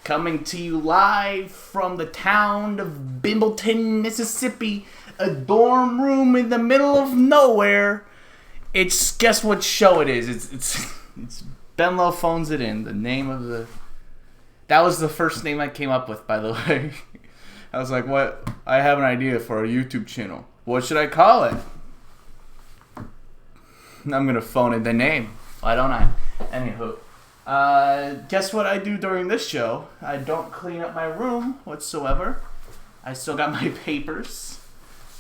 Coming to you live from the town of Bimbleton, Mississippi, a dorm room in the middle of nowhere. It's, guess what show it is? It's Bennlow Phones It In, the name of the... That was the first name I came up with, by the way. I was like, what? I have an idea for a YouTube channel. What should I call it? I'm going to phone in the name. Why don't I? Anywho. Guess what I do during this show? I don't clean up my room whatsoever. I still got my papers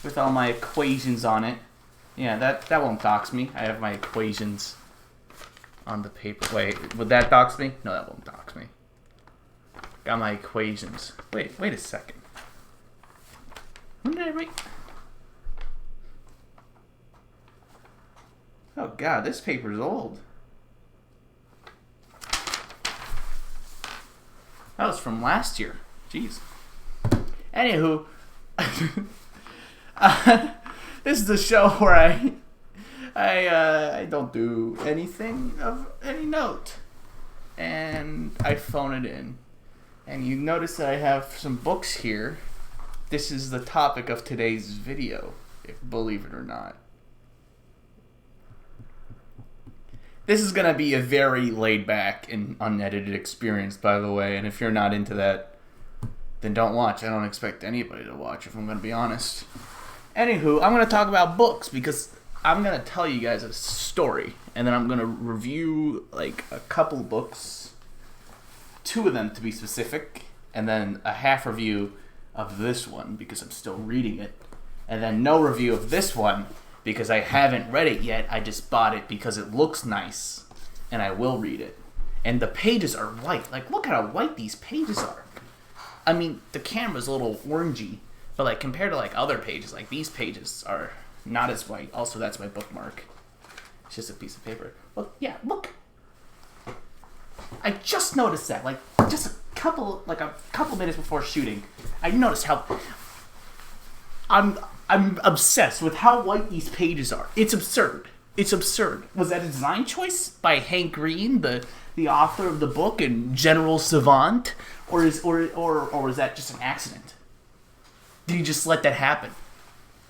with all my equations on it. Yeah, that won't dox me. I have my equations on the paper. Wait, would that dox me? No, that won't dox me. Got my equations. Wait a second. When did I write? Oh god, this paper's old. That was from last year. Jeez. Anywho, this is the show where I don't do anything of any note, and I phone it in. And you notice that I have some books here. This is the topic of today's video, believe it or not. This is going to be a very laid-back and unedited experience, by the way, and if you're not into that, then don't watch. I don't expect anybody to watch, if I'm going to be honest. Anywho, I'm going to talk about books, because I'm going to tell you guys a story, and then I'm going to review, like, a couple books, 2 of them to be specific, and then a half review of this one, because I'm still reading it, and then no review of this one, because I haven't read it yet. I just bought it because it looks nice, and I will read it. And the pages are white. Like, look at how white these pages are. I mean, the camera's a little orangey, but like compared to like other pages, like these pages are not as white. Also, that's my bookmark. It's just a piece of paper. Look, yeah, look. I just noticed that, like, just a couple minutes before shooting, I noticed how I'm obsessed with how white these pages are. It's absurd. It's absurd. Was that a design choice by Hank Green, the author of the book and general savant, or was that just an accident? Did he just let that happen?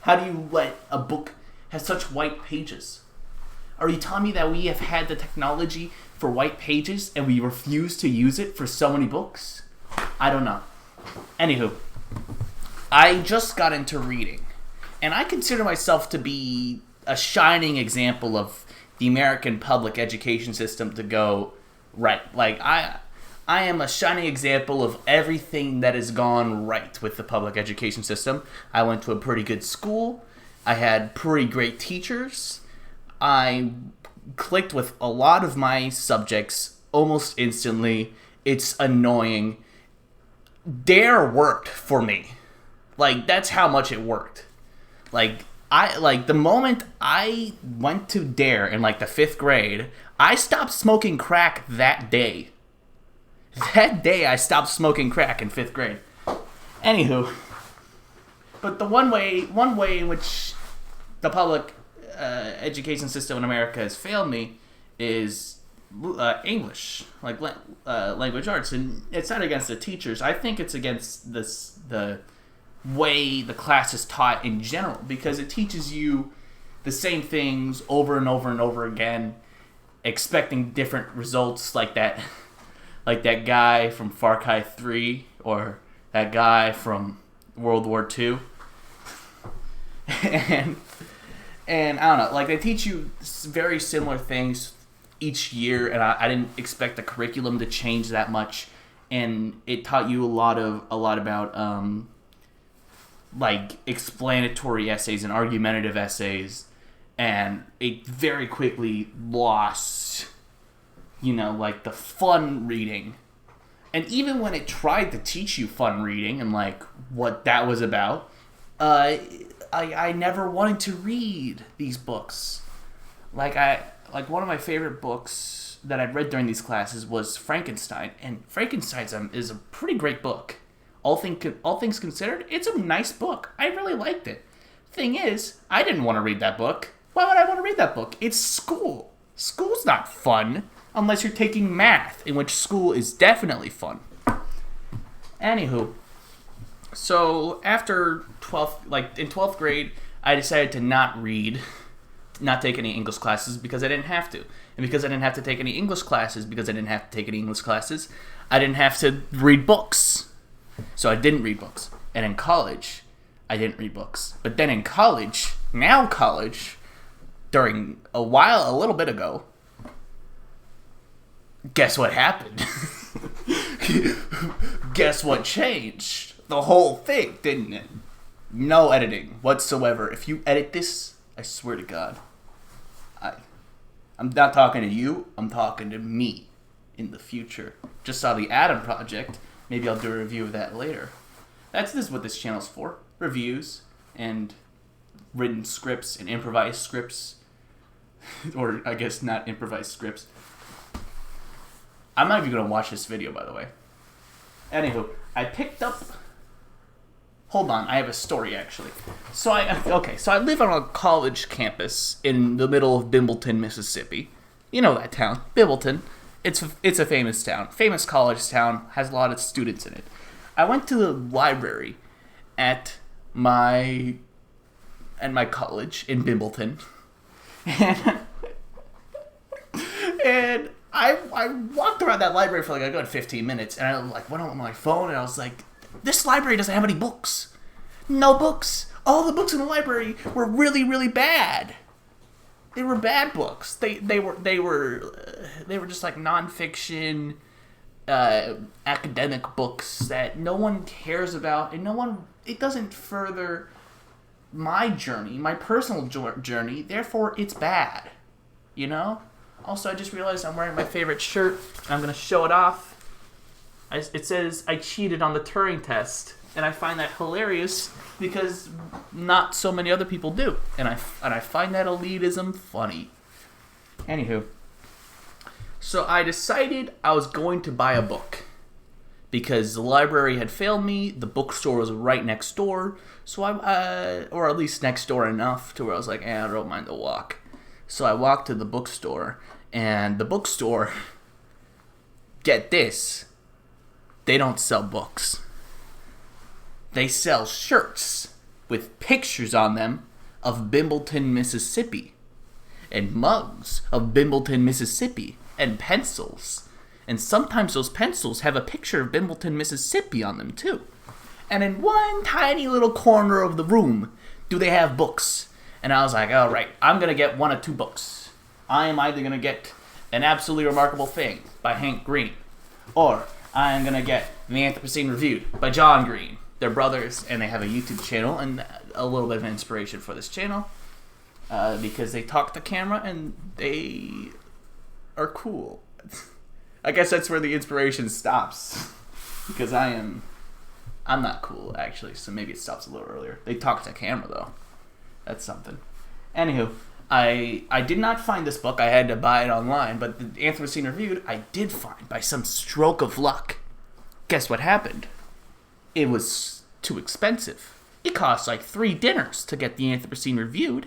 How do you let a book have such white pages? Are you telling me that we have had the technology for white pages and we refuse to use it for so many books? I don't know. Anywho, I just got into reading. And I consider myself to be a shining example of the American public education system to go right. Like, I am a shining example of everything that has gone right with the public education system. I went to a pretty good school. I had pretty great teachers. I clicked with a lot of my subjects almost instantly. It's annoying. Dare worked for me. Like, that's how much it worked. The moment I went to Dare in like the 5th grade, I stopped smoking crack that day. That day I stopped smoking crack in 5th grade. Anywho, but the one way in which the public education system in America has failed me is English, like language arts, and it's not against the teachers. I think it's against the way the class is taught in general, because it teaches you the same things over and over and over again, expecting different results, like that guy from Far Cry 3 or that guy from World War II. and I don't know, like, they teach you very similar things each year, and I didn't expect the curriculum to change that much, and it taught you a lot about like explanatory essays and argumentative essays, and it very quickly lost, like the fun reading. And even when it tried to teach you fun reading and like what that was about, I never wanted to read these books. Like one of my favorite books that I'd read during these classes was Frankenstein, and Frankenstein is a pretty great book. All things considered, it's a nice book. I really liked it. Thing is, I didn't want to read that book. Why would I want to read that book? It's school. School's not fun unless you're taking math, in which school is definitely fun. Anywho, so after 12th grade, I decided to not read, not take any English classes because I didn't have to. And because I didn't have to take any English classes, I didn't have to read books. So I didn't read books. And in college, I didn't read books. But then in college, during a little bit ago, guess what happened? Guess what changed? The whole thing, didn't it? No editing whatsoever. If you edit this, I swear to God, I'm not talking to you, I'm talking to me in the future. Just saw the Adam Project. Maybe I'll do a review of that later. This is what this channel's for. Reviews and written scripts and improvised scripts. Or I guess not improvised scripts. I'm not even going to watch this video, by the way. Anywho, I picked up... Hold on, I have a story, actually. So I live on a college campus in the middle of Bimbleton, Mississippi. You know that town, Bimbleton. It's a famous town. Famous college town, has a lot of students in it. I went to the library at my college in Bimbleton. And I walked around that library for like a good 15 minutes, and I went on my phone, and I was like, this library doesn't have any books. No books. All the books in the library were really, really bad. They were bad books. They were just like nonfiction, academic books that no one cares about, and it doesn't further my journey, my personal journey. Therefore, it's bad. You know. Also, I just realized I'm wearing my favorite shirt, and I'm gonna show it off. It says I cheated on the Turing test, and I find that hilarious because not so many other people do, and I find that elitism funny. Anywho, so I decided I was going to buy a book because the library had failed me. The bookstore was right next door, so or at least next door enough to where I was like, I don't mind the walk. So I walked to the bookstore, and the bookstore, get this, they don't sell books. They sell shirts with pictures on them of Bimbleton, Mississippi, and mugs of Bimbleton, Mississippi, and pencils. And sometimes those pencils have a picture of Bimbleton, Mississippi on them too. And in one tiny little corner of the room, do they have books. And I was like, all right, I'm going to get one of two books. I am either going to get An Absolutely Remarkable Thing by Hank Green, or I am going to get The Anthropocene Reviewed by John Green. They're brothers, and they have a YouTube channel, and a little bit of inspiration for this channel, because they talk to camera, and they are cool. I guess that's where the inspiration stops, because I'm not cool, actually, so maybe it stops a little earlier. They talk to camera, though. That's something. Anywho, I did not find this book. I had to buy it online, but the Anthropocene Reviewed I did find by some stroke of luck. Guess what happened? It was too expensive. It cost like 3 dinners to get the Anthropocene Reviewed.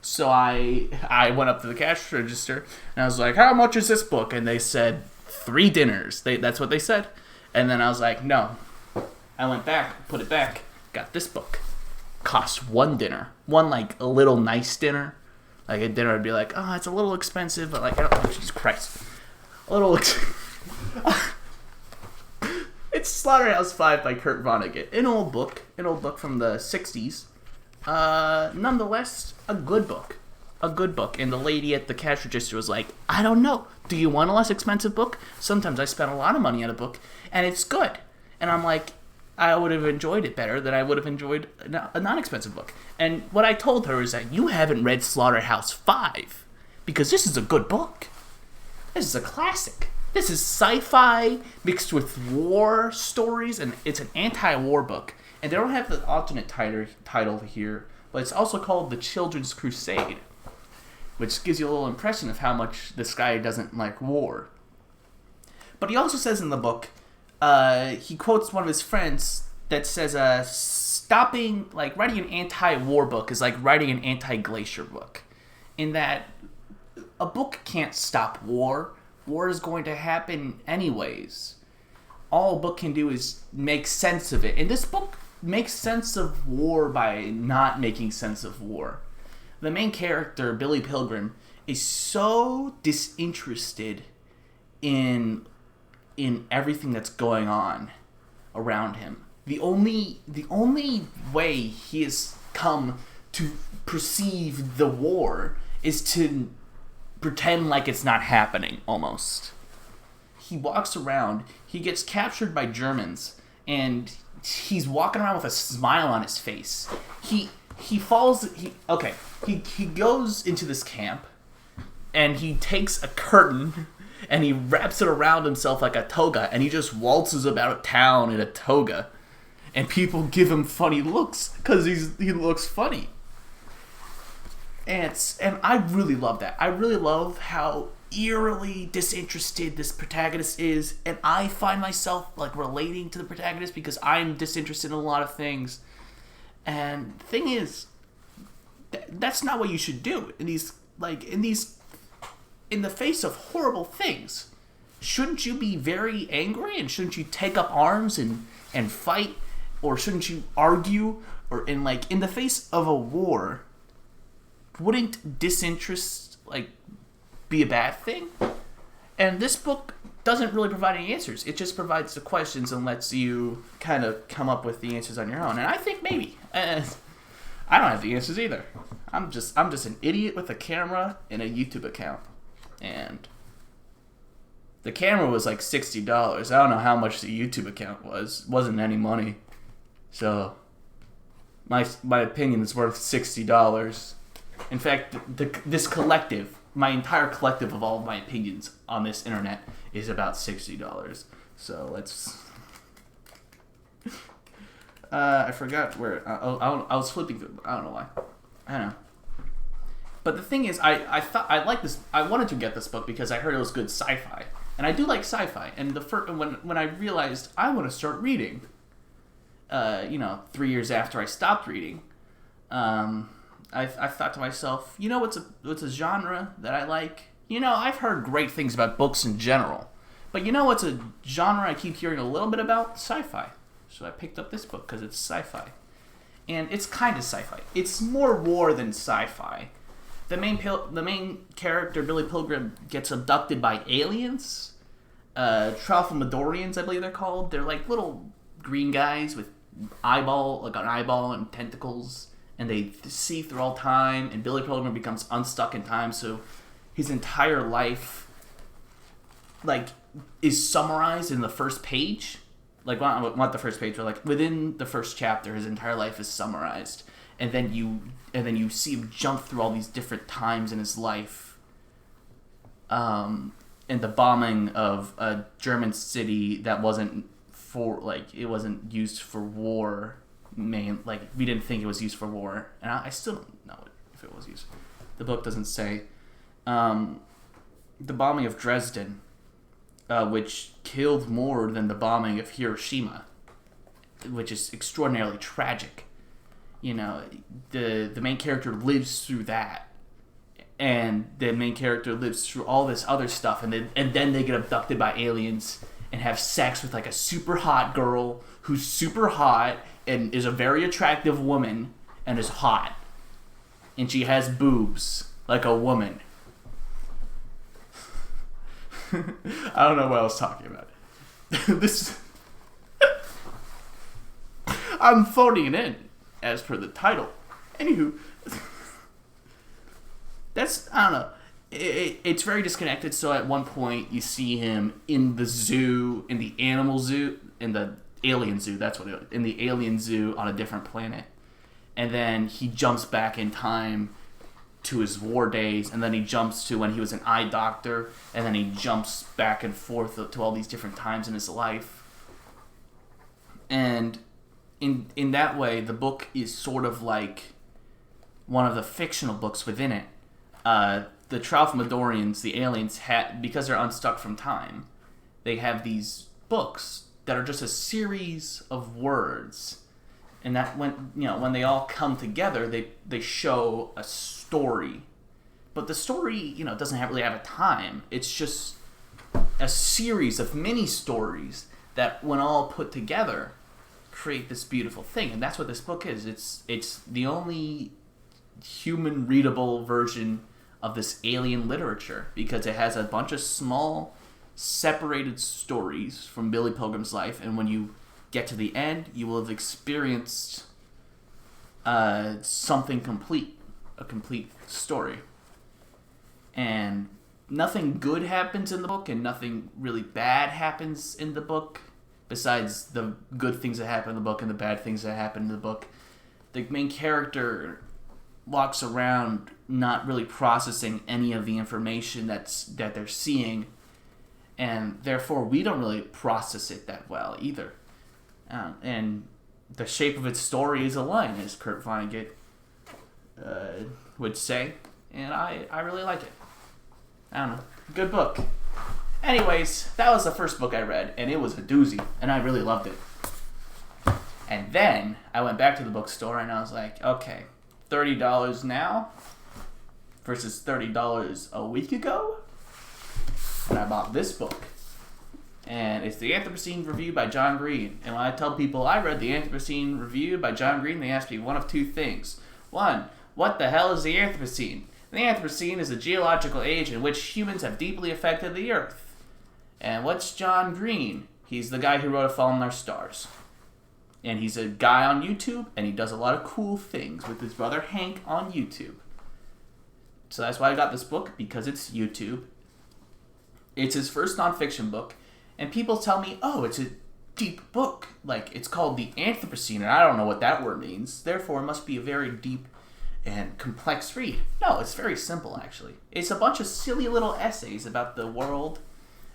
So I went up to the cash register, and I was like, how much is this book? And they said, 3 dinners. That's what they said. And then I was like, no. I went back, put it back, got this book. Cost 1 dinner. One, like, a little nice dinner. Like, a dinner I'd be like, oh, it's a little expensive, but like, oh, Jesus Christ. A little It's Slaughterhouse-Five by Kurt Vonnegut. An old book from the 60s. Nonetheless, a good book. And the lady at the cash register was like, I don't know. Do you want a less expensive book? Sometimes I spend a lot of money on a book, and it's good. And I'm like, I would have enjoyed it better than I would have enjoyed a non-expensive book. And what I told her is that you haven't read Slaughterhouse-Five, because this is a good book. This is a classic. This is sci-fi mixed with war stories, and it's an anti-war book. And they don't have the alternate title here, but it's also called The Children's Crusade, which gives you a little impression of how much this guy doesn't like war. But he also says in the book, he quotes one of his friends that says, writing an anti-war book is like writing an anti-glacier book. In that, a book can't stop war. War is going to happen anyways. all a book can do is make sense of it. And this book makes sense of war by not making sense of war. The main character, Billy Pilgrim, is so disinterested in everything that's going on around him. The only way he has come to perceive the war is to pretend like it's not happening, almost. He walks around, he gets captured by Germans, and he's walking around with a smile on his face. He goes into this camp, and he takes a curtain, and he wraps it around himself like a toga, and he just waltzes about town in a toga. And people give him funny looks because he looks funny. And I really love that. I really love how eerily disinterested this protagonist is, and I find myself like relating to the protagonist because I'm disinterested in a lot of things. And the thing is, that's not what you should do in the face of horrible things. Shouldn't you be very angry, and shouldn't you take up arms and fight, or shouldn't you argue, or in the face of a war? Wouldn't disinterest be a bad thing? And this book doesn't really provide any answers. It just provides the questions and lets you kind of come up with the answers on your own. And I think maybe I don't have the answers either. I'm just an idiot with a camera and a YouTube account, and the camera was like $60. I don't know how much the YouTube account was. It wasn't any money, so my opinion is worth $60. In fact, this collective, my entire collective of all of my opinions on this internet is about $60. So let's. I forgot where. I was flipping through. I don't know why. I don't know. But the thing is, I thought I liked this. I wanted to get this book because I heard it was good sci-fi, and I do like sci-fi. And when I realized I want to start reading, 3 years after I stopped reading, I thought to myself, what's a genre that I like? I've heard great things about books in general, but what's a genre I keep hearing a little bit about? Sci-fi. So I picked up this book because it's sci-fi, and it's kind of sci-fi. It's more war than sci-fi. The main character, Billy Pilgrim, gets abducted by aliens, Tralfamadorians, I believe they're called. They're like little green guys with an eyeball and tentacles. And they see through all time, and Billy Pilgrim becomes unstuck in time, so his entire life, is summarized in the first page. Not the first page, but within the first chapter, his entire life is summarized, and then you see him jump through all these different times in his life, and the bombing of a German city that wasn't it wasn't used for war. We didn't think it was used for war, and I still don't know if it was used. The book doesn't say. The bombing of Dresden, which killed more than the bombing of Hiroshima, which is extraordinarily tragic. The main character lives through that, and the main character lives through all this other stuff, and then they get abducted by aliens and have sex with a super hot girl who's super hot and is a very attractive woman and is hot. And she has boobs like a woman. I don't know what I was talking about. I'm phoning it in as per the title. Anywho, I don't know. It's very disconnected. So at one point you see him in the zoo, in the animal zoo, in the alien zoo, that's what it was. In the alien zoo on a different planet. And then he jumps back in time to his war days, and then he jumps to when he was an eye doctor, and then he jumps back and forth to all these different times in his life. And in that way, the book is sort of like one of the fictional books within it. The Tralfamadorians, the aliens, because they're unstuck from time, they have these books that are just a series of words, and that when they all come together, they show a story, but the story doesn't really have a time. It's just a series of mini stories that, when all put together, create this beautiful thing. And that's what this book is. It's the only human readable version of this alien literature, because it has a bunch of small separated stories from Billy Pilgrim's life, and when you get to the end, you will have experienced something complete, a complete story. And nothing good happens in the book, and nothing really bad happens in the book, besides the good things that happen in the book and the bad things that happen in the book. The main character walks around not really processing any of the information that they're seeing, and therefore we don't really process it that well either. And the shape of its story is a line, as Kurt Vonnegut would say, and I really like it. I don't know. Good book. Anyways, that was the first book I read, and it was a doozy, and I really loved it. And then I went back to the bookstore, and I was like, okay, $30 now versus $30 a week ago? And I bought this book. And it's the Anthropocene Review by John Green. And when I tell people I read the Anthropocene Review by John Green, they ask me one of two things. One, what the hell is the Anthropocene? The Anthropocene is a geological age in which humans have deeply affected the Earth. And what's John Green? He's the guy who wrote A Fault in Our Stars. And he's a guy on YouTube, and he does a lot of cool things with his brother Hank on YouTube. So that's why I got this book, because it's YouTube. It's his first nonfiction book. And people tell me, oh, it's a deep book. Like, it's called The Anthropocene, and I don't know what that word means. Therefore, it must be a very deep and complex read. No, it's very simple, actually. It's a bunch of silly little essays about the world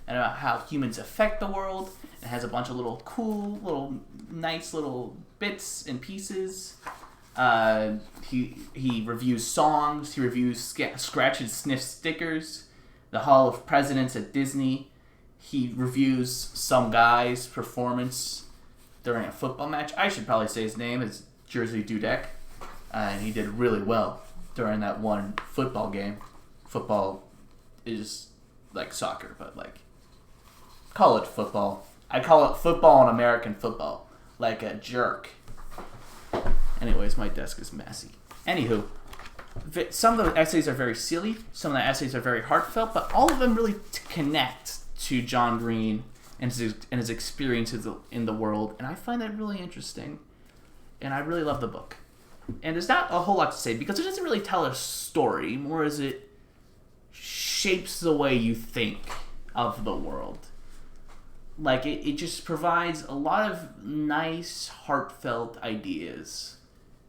and about how humans affect the world. It has a bunch of little cool, nice little bits and pieces. He reviews songs. He reviews scratch and sniff stickers. The Hall of Presidents at Disney. He reviews some guy's performance during a football match. I should probably say his name is Jersey Dudek. And he did really well during that one football game. Football is like soccer, but like, call it football. I call it football and American football. Like a jerk. Anyways, my desk is messy. Anywho, some of the essays are very silly. Some of the essays are very heartfelt, but all of them really connect to John Green and his experiences in the world. And I find that really interesting. And I really love the book. And there's not a whole lot to say, because it doesn't really tell a story, more as it shapes the way you think of the world. Like, it just provides a lot of nice, heartfelt ideas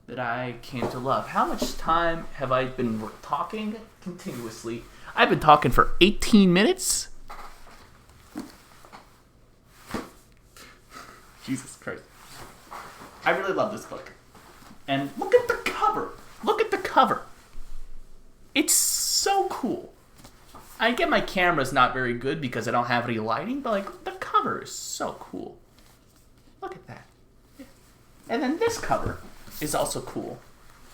that I came to love. How much time have I been talking continuously? I've been talking for 18 minutes. Jesus Christ. I really love this book. And look at the cover. Look at the cover. It's so cool. I get my camera's not very good because I don't have any lighting, but like, the cover is so cool. Look at that. And then this cover is also cool.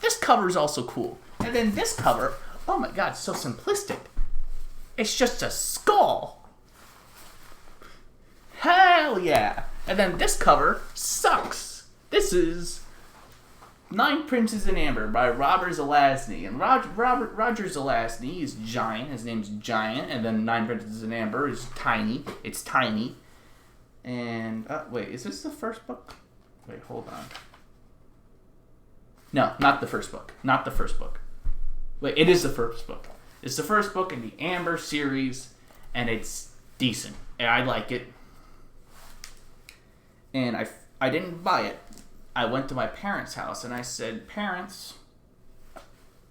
This cover is also cool. And then this cover, oh my god, it's so simplistic. It's just a skull. Hell yeah. And then this cover sucks. This is Nine Princes in Amber by Robert Zelazny. And Roger Zelazny is giant. His name's Giant. And then Nine Princes in Amber is tiny. It's tiny. And, wait, is this the first book? Wait, hold on. No, not the first book. Not the first book. Wait, it is the first book. It's the first book in the Amber series, and it's decent. And I like it. And I didn't buy it. I went to my parents' house, and I said, Parents,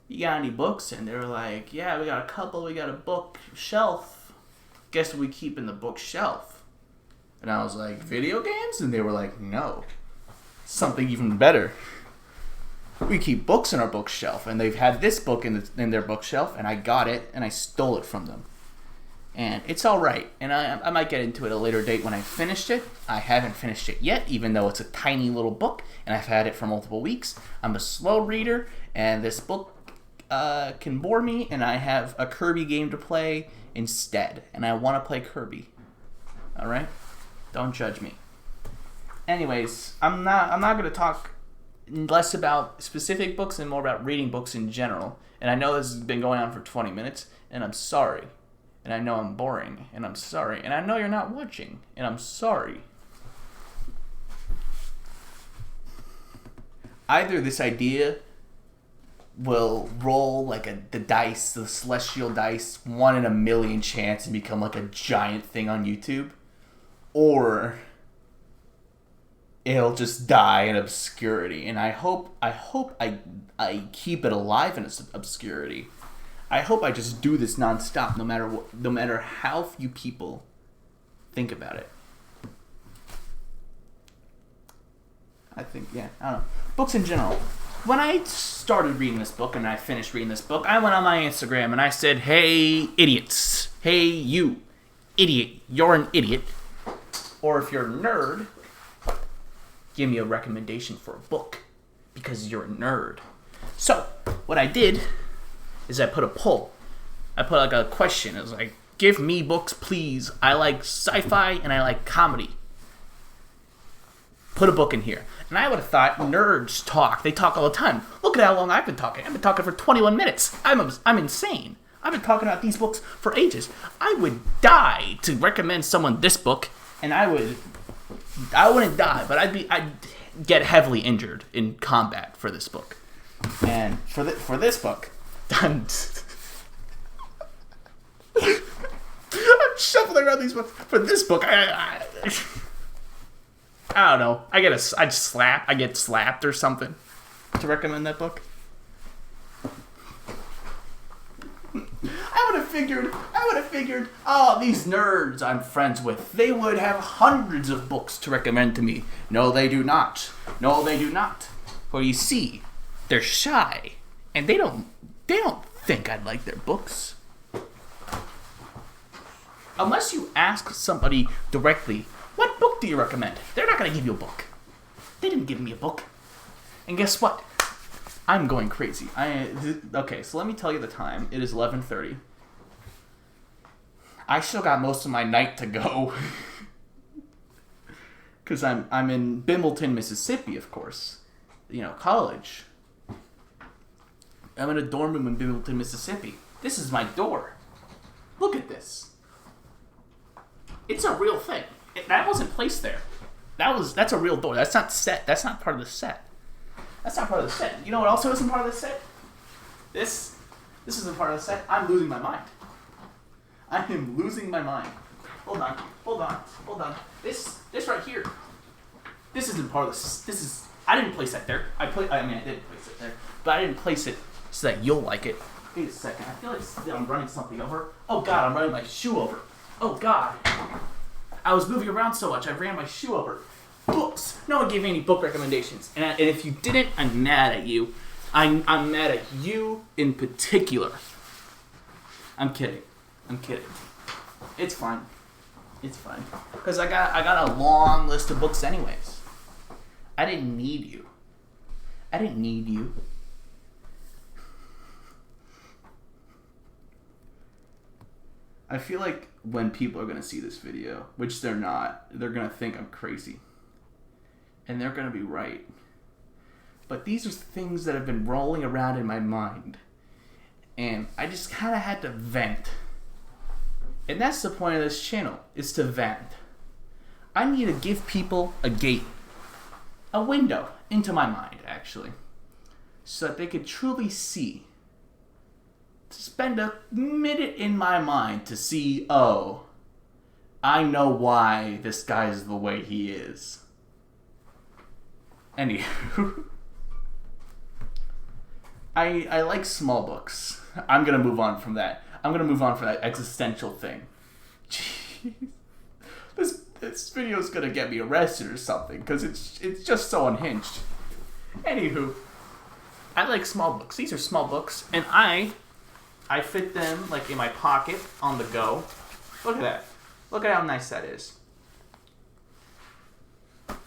you got any books? And they were like, yeah, we got a couple. We got a bookshelf. Guess what we keep in the bookshelf? And I was like, video games? And they were like, no. Something even better. We keep books in our bookshelf. And they've had this book in their bookshelf, and I got it, and I stole it from them. And it's alright. And I might get into it at a later date when I finished it. I haven't finished it yet, even though it's a tiny little book, and I've had it for multiple weeks. I'm a slow reader, and this book can bore me, and I have a Kirby game to play instead. And I want to play Kirby. Alright? Don't judge me. Anyways, I'm not going to talk less about specific books and more about reading books in general. And I know this has been going on for 20 minutes, and I'm sorry. And I know I'm boring, and I'm sorry. And I know you're not watching, and I'm sorry. Either this idea will roll like the dice, the celestial dice, 1 in a million chance and become like a giant thing on YouTube, or it'll just die in obscurity. And I hope I keep it alive in obscurity. I hope I just do this nonstop, no matter how few people think about it. I think, yeah, I don't know. Books in general. When I started reading this book and I finished reading this book, I went on my Instagram and I said, "Hey, idiots. Hey, you. Idiot. You're an idiot. Or if you're a nerd, give me a recommendation for a book because you're a nerd." So, what I did is I put a poll. I put like a question. It was like, "Give me books, please. I like sci-fi and I like comedy. Put a book in here." And I would have thought nerds talk. They talk all the time. Look at how long I've been talking. I've been talking for 21 minutes. I'm insane. I've been talking about these books for ages. I would die to recommend someone this book, and I wouldn't die, but I'd get heavily injured in combat for this book. And for this book, I'm shuffling around these books. For this book, I don't know. I get slapped or something to recommend that book. I would have figured, oh, these nerds I'm friends with, they would have hundreds of books to recommend to me. No, they do not. For you see, they're shy, and they don't think I'd like their books. Unless you ask somebody directly, "What book do you recommend?" They're not going to give you a book. They didn't give me a book. And guess what? I'm going crazy. Okay, so let me tell you the time. It is 11:30. I still got most of my night to go. Because I'm in Bennlow, Mississippi, of course. College. I'm in a dorm room in Bennlow, Mississippi. This is my door. Look at this. It's a real thing. That wasn't placed there. That's a real door. That's not set. That's not part of the set. You know what also isn't part of the set? This isn't part of the set. I'm losing my mind. I am losing my mind. Hold on. This right here. This isn't part of this. I didn't place that there. I did place it there, but I didn't place it so that you'll like it. Wait a second. I feel like I'm running something over. Oh God, I'm running my shoe over. Oh God. I was moving around so much, I ran my shoe over. Books. No one gave me any book recommendations. And if you didn't, I'm mad at you. I'm mad at you in particular. I'm kidding. It's fine. Because I got a long list of books anyways. I didn't need you. I feel like when people are going to see this video, which they're not, they're going to think I'm crazy. And they're going to be right. But these are things that have been rolling around in my mind. And I just kind of had to vent. And that's the point of this channel, is to vent. I need to give people a gate. A window into my mind, actually. So that they could truly see. To spend a minute in my mind to see, oh, I know why this guy is the way he is. Anywho, I like small books. I'm going to move on from that. I'm going to move on from that existential thing. Jeez. This video is going to get me arrested or something because it's just so unhinged. Anywho, I like small books. These are small books, and I fit them like in my pocket on the go. Look at that. Look at how nice that is.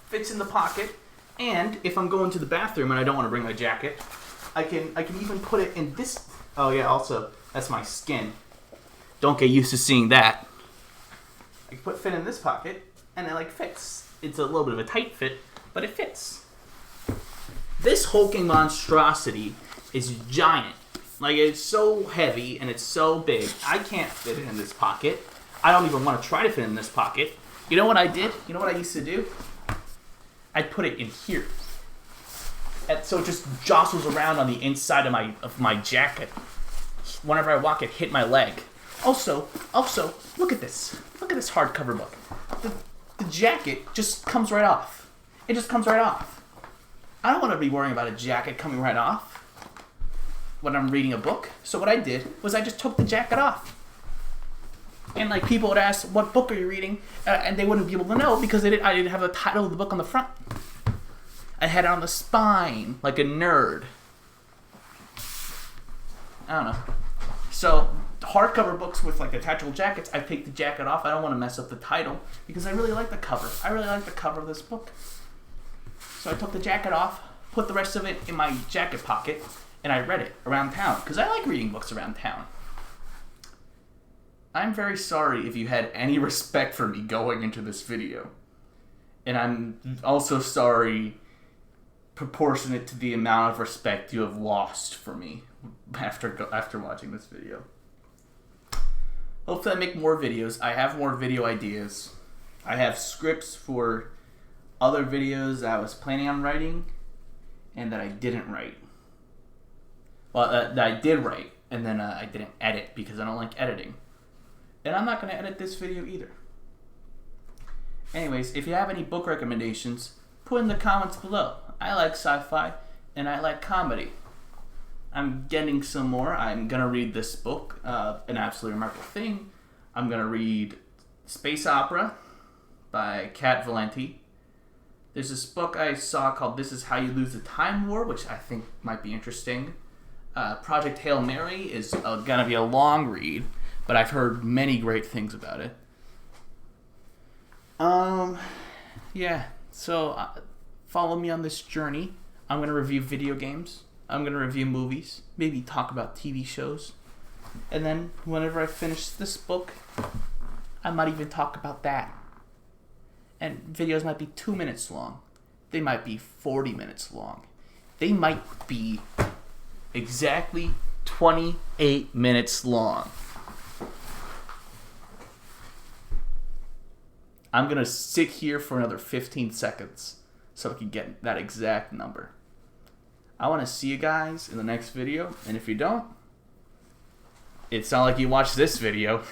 Fits in the pocket, and if I'm going to the bathroom and I don't want to bring my jacket, I can even put it in this. Oh yeah, also that's my skin. Don't get used to seeing that. I can fit in this pocket, and it like fits. It's a little bit of a tight fit, but it fits. This hulking monstrosity is giant. Like, it's so heavy and it's so big. I can't fit it in this pocket. I don't even want to try to fit it in this pocket. You know what I did? You know what I used to do? I'd put it in here. And so it just jostles around on the inside of my jacket. Whenever I walk, it hit my leg. Also, look at this. Look at this hardcover book. The jacket just comes right off. It just comes right off. I don't want to be worrying about a jacket coming right off when I'm reading a book. So what I did was I just took the jacket off. And like people would ask, what book are you reading? And they wouldn't be able to know because I didn't have the title of the book on the front. I had it on the spine, like a nerd. I don't know. So hardcover books with like detachable jackets, I take the jacket off. I don't want to mess up the title because I really like the cover. I really like the cover of this book. So I took the jacket off, put the rest of it in my jacket pocket, and I read it around town because I like reading books around town. I'm very sorry if you had any respect for me going into this video. And I'm also sorry proportionate to the amount of respect you have lost for me after watching this video. Hopefully I make more videos. I have more video ideas. I have scripts for other videos that I was planning on writing and that I didn't write. Well, that I did write and then I didn't edit because I don't like editing. And I'm not going to edit this video either. Anyways, if you have any book recommendations, put in the comments below. I like sci-fi and I like comedy. I'm getting some more. I'm going to read this book, An Absolutely Remarkable Thing. I'm going to read Space Opera by Kat Valenti. There's this book I saw called This Is How You Lose the Time War, which I think might be interesting. Project Hail Mary is going to be a long read, but I've heard many great things about it. Yeah, so follow me on this journey. I'm going to review video games. I'm going to review movies, maybe talk about TV shows. And then whenever I finish this book, I might even talk about that. And videos might be 2 minutes long. They might be 40 minutes long. They might be exactly 28 minutes long. I'm going to sit here for another 15 seconds so I can get that exact number. I want to see you guys in the next video, and if you don't, it's not like you watched this video.